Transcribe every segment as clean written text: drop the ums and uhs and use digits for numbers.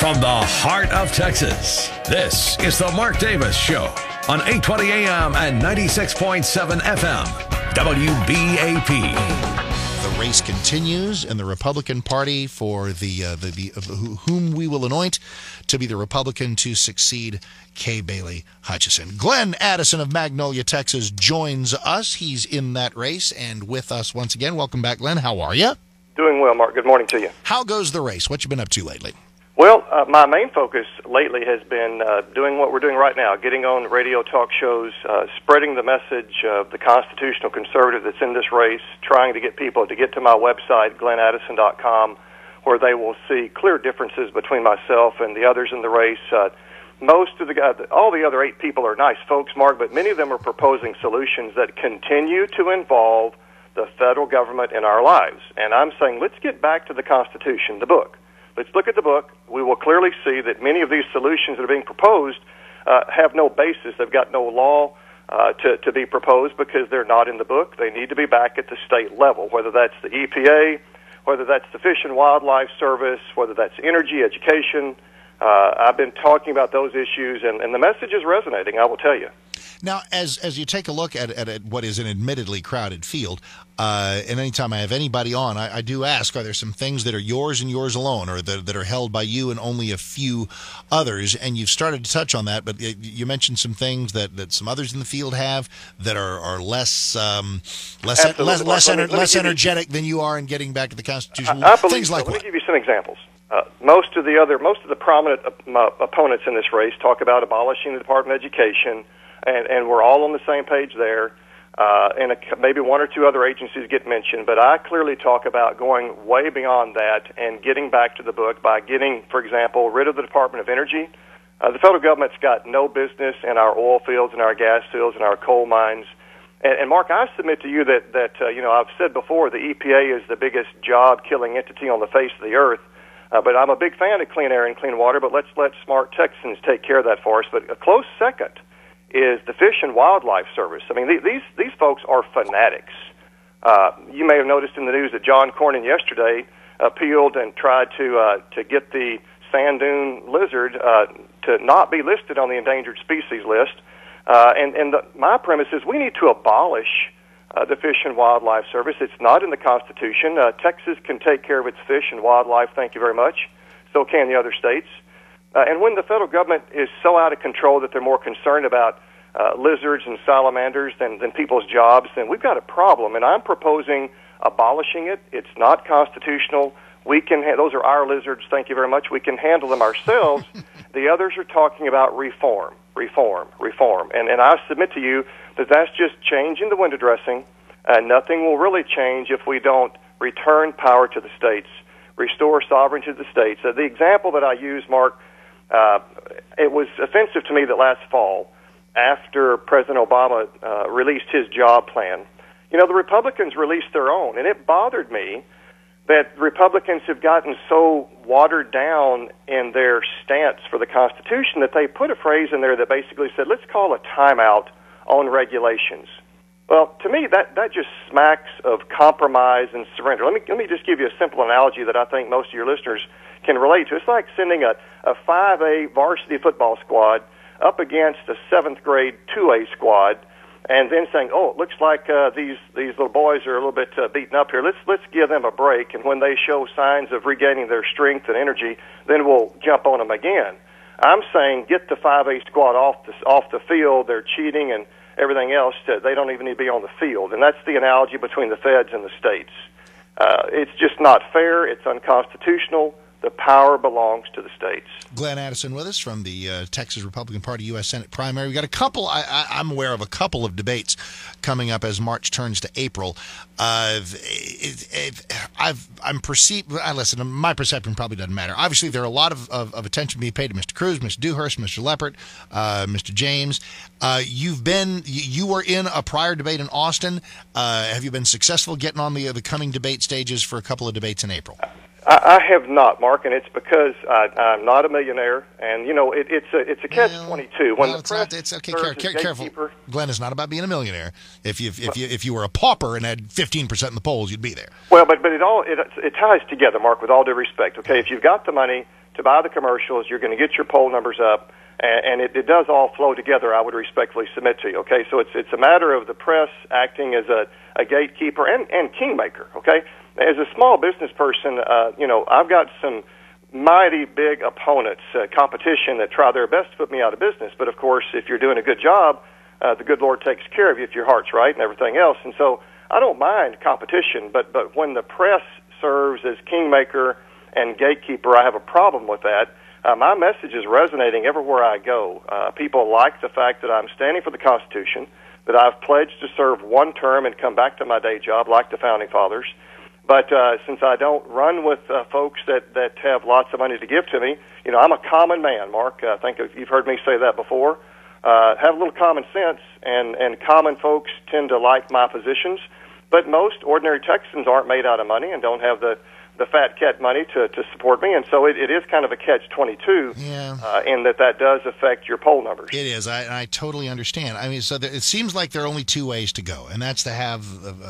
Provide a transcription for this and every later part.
From the heart of Texas, this is the Mark Davis Show on 820 AM and 96.7 FM, WBAP. The race continues in the Republican Party for whom we will anoint to be the Republican to succeed Kay Bailey Hutchison. Glenn Addison of Magnolia, Texas, joins us. He's in that race and with us once again. Welcome back, Glenn. How are you? Doing well, Mark. Good morning to you. How goes the race? What you been up to lately? Well, my main focus lately has been doing what we're doing right now, getting on radio talk shows, spreading the message of the constitutional conservative that's in this race, trying to get people to get to my website, glennaddison.com, where they will see clear differences between myself and the others in the race. Most of all the other 8 people are nice folks, Mark, but many of them are proposing solutions that continue to involve the federal government in our lives. And I'm saying, let's get back to the Constitution, the book. Let's look at the book. We will clearly see that many of these solutions that are being proposed have no basis. They've got no law to be proposed because they're not in the book. They need to be back at the state level, whether that's the EPA, whether that's the Fish and Wildlife Service, whether that's energy, education. I've been talking about those issues, and the message is resonating, I will tell you. Now, as you take a look at what is an admittedly crowded field, and anytime I have anybody on, I do ask, are there some things that are yours and yours alone, or that are held by you and only a few others? And you've started to touch on that, but you mentioned some things that some others in the field have that are less energetic than you are in getting back to the Constitution. I believe things like so. what? Let me give you some examples. Most of the prominent opponents in this race talk about abolishing the Department of Education, and we're all on the same page there. And maybe 1 or 2 other agencies get mentioned, but I clearly talk about going way beyond that and getting back to the book by getting, for example, rid of the Department of Energy. The federal government's got no business in our oil fields and our gas fields and our coal mines. And Mark, I submit to you that I've said before the EPA is the biggest job-killing entity on the face of the earth. But I'm a big fan of clean air and clean water, but let's let smart Texans take care of that for us. But a close second is the Fish and Wildlife Service. I mean, these folks are fanatics. You may have noticed in the news that John Cornyn yesterday appealed and tried to get the sand dune lizard to not be listed on the endangered species list. My premise is we need to abolish the Fish and Wildlife Service. It's not in the Constitution. Texas can take care of its fish and wildlife, thank you very much. So can the other states. And when the federal government is so out of control that they're more concerned about lizards and salamanders than people's jobs, then we've got a problem. And I'm proposing abolishing it. It's not constitutional. We can those are our lizards, thank you very much. We can handle them ourselves. The others are talking about reform. And I submit to you that that's just changing the window dressing. Nothing will really change if we don't return power to the states, restore sovereignty to the states. The example that I use, Mark, it was offensive to me that last fall, after President Obama released his job plan, the Republicans released their own, and it bothered me that Republicans have gotten so watered down in their stance for the Constitution that they put a phrase in there that basically said, let's call a timeout on regulations. Well, to me, that just smacks of compromise and surrender. Let me just give you a simple analogy that I think most of your listeners can relate to. It's like sending a 5A varsity football squad up against a 7th grade 2A squad, and then saying, "Oh, it looks like these little boys are a little bit beaten up here. Let's give them a break, and when they show signs of regaining their strength and energy, then we'll jump on them again." I'm saying get the 5A squad off the field. They're cheating and everything else. They don't even need to be on the field, and that's the analogy between the feds and the states. It's just not fair. It's unconstitutional. The power belongs to the states. Glenn Addison with us from the Texas Republican Party U.S. Senate primary. We got a couple. I'm aware of a couple of debates coming up as March turns to April. I'm perceived. Listen, my perception probably doesn't matter. Obviously, there are a lot of attention being paid to Mr. Cruz, Mr. Dewhurst, Mr. Leppert, Mr. James. You were in a prior debate in Austin. Have you been successful getting on the coming debate stages for a couple of debates in April? I have not, Mark, and it's because I'm not a millionaire, and it's a catch-22. When the press it's okay. Careful, Glenn. It's not about being a millionaire. If you were a pauper and had 15% in the polls, you'd be there. Well, but it ties together, Mark. With all due respect, okay, if you've got the money to buy the commercials. You're going to get your poll numbers up, and it does all flow together, I would respectfully submit to you, okay? So it's a matter of the press acting as a gatekeeper and kingmaker, okay? As a small business person, I've got some mighty big opponents, competition that try their best to put me out of business. But, of course, if you're doing a good job, the good Lord takes care of you if your heart's right and everything else. And so I don't mind competition, but when the press serves as kingmaker and gatekeeper, I have a problem with that. My message is resonating everywhere I go. People like the fact that I'm standing for the Constitution, that I've pledged to serve one term and come back to my day job like the Founding Fathers. But since I don't run with folks that have lots of money to give to me, I'm a common man, Mark. I think you've heard me say that before. Have a little common sense, and common folks tend to like my positions. But most ordinary Texans aren't made out of money and don't have the fat cat money to support me, and so it is kind of a catch-22 in that does affect your poll numbers. It is. I totally understand. I mean, so it seems like there are only two ways to go, and that's to have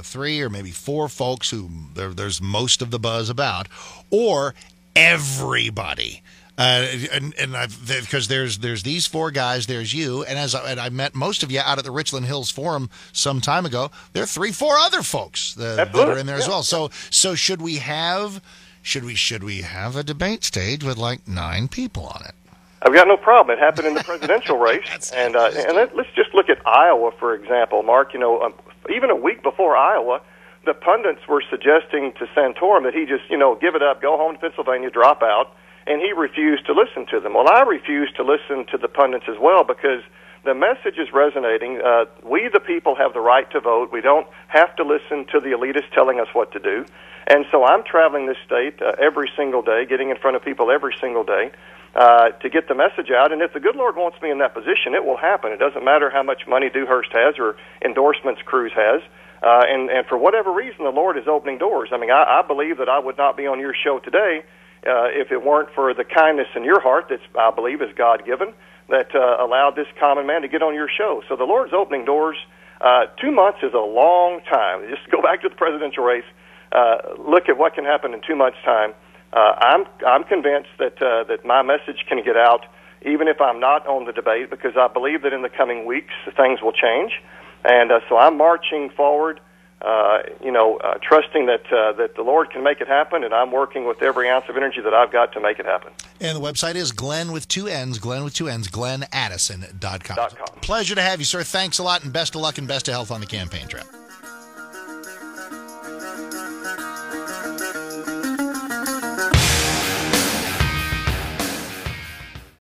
3 or maybe 4 folks who there's most of the buzz about, or everybody. Because there's these 4 guys, there's you, and I met most of you out at the Richland Hills Forum some time ago. There are 3-4 other folks that are in there as well. So should we have a debate stage with like 9 people on it? I've got no problem. It happened in the presidential race, and let's just look at Iowa for example, Mark. Even a week before Iowa, the pundits were suggesting to Santorum that he just give it up, go home to Pennsylvania, drop out. And he refused to listen to them. Well, I refuse to listen to the pundits as well because the message is resonating. We, the people, have the right to vote. We don't have to listen to the elitists telling us what to do. And so I'm traveling this state every single day, getting in front of people every single day to get the message out. And if the good Lord wants me in that position, it will happen. It doesn't matter how much money Dewhurst has or endorsements Cruz has. And for whatever reason, the Lord is opening doors. I mean, I believe that I would not be on your show today if it weren't for the kindness in your heart that I believe is God-given that allowed this common man to get on your show. So the Lord's opening doors. 2 months is a long time. Just go back to the presidential race. Look at what can happen in 2 months' time. I'm convinced that my message can get out even if I'm not on the debate because I believe that in the coming weeks things will change. And so I'm marching forward. Trusting that the Lord can make it happen, and I'm working with every ounce of energy that I've got to make it happen. And the website is Glenn with 2 N's, GlennAddison.com. Pleasure to have you, sir. Thanks a lot, and best of luck and best of health on the campaign trail.